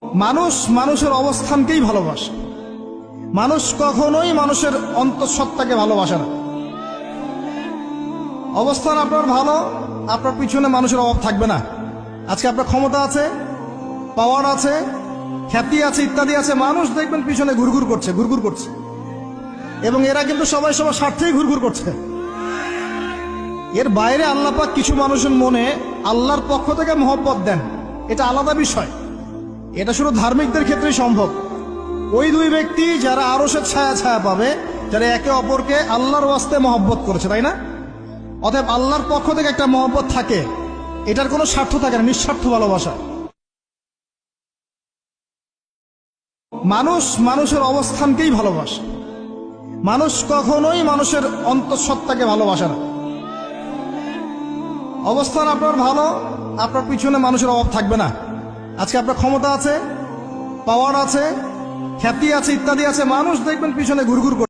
মানুষ মানুষের অবস্থানকেই ভালোবাসে। মানুষ কখনোই মানুষের অন্তঃসত্ত্বাকে ভালোবাসে না। অবস্থান আপনার ভালো, আপনার পিছনে মানুষের অভাব থাকবে না। আজকে আপনার ক্ষমতা আছে, পাওয়ার আছে, খ্যাতি আছে, ইত্যাদি আছে, মানুষ দেখবেন পিছনে ঘুরঘুর করছে এবং এরা কিন্তু সবাই সবার স্বার্থেই ঘুরঘুর করছে। এর বাইরে আল্লাহ পাক কিছু মানুষের মনে আল্লাহর পক্ষ থেকে মহব্বত দেন, এটা আলাদা বিষয়। এটা শুধু ধার্মিকদের ক্ষেত্রেই সম্ভব। ওই দুই ব্যক্তি যারা আরশের ছায়া পাবে, যারা একে অপরকে আল্লাহর ওয়াস্তে মহব্বত করেছে, তাই না? অতএব আল্লাহর পক্ষ থেকে একটা মহব্বত থাকে, এটার কোনো স্বার্থ থাকে না, নিঃস্বার্থ ভালোবাসা। মানুষ মানুষের অবস্থানকেই ভালোবাসে। মানুষ কখনোই মানুষের অন্তঃসত্ত্বাকে ভালোবাসে না। অবস্থান আপনার ভালো, আপনার পিছনে মানুষের অভাব থাকবে না। আজকে আপনার ক্ষমতা আছে, পাওয়ার আছে, খ্যাতি আছে, ইত্যাদি আছে, মানুষ দেখবেন পিছনে ঘুরঘুর করছে।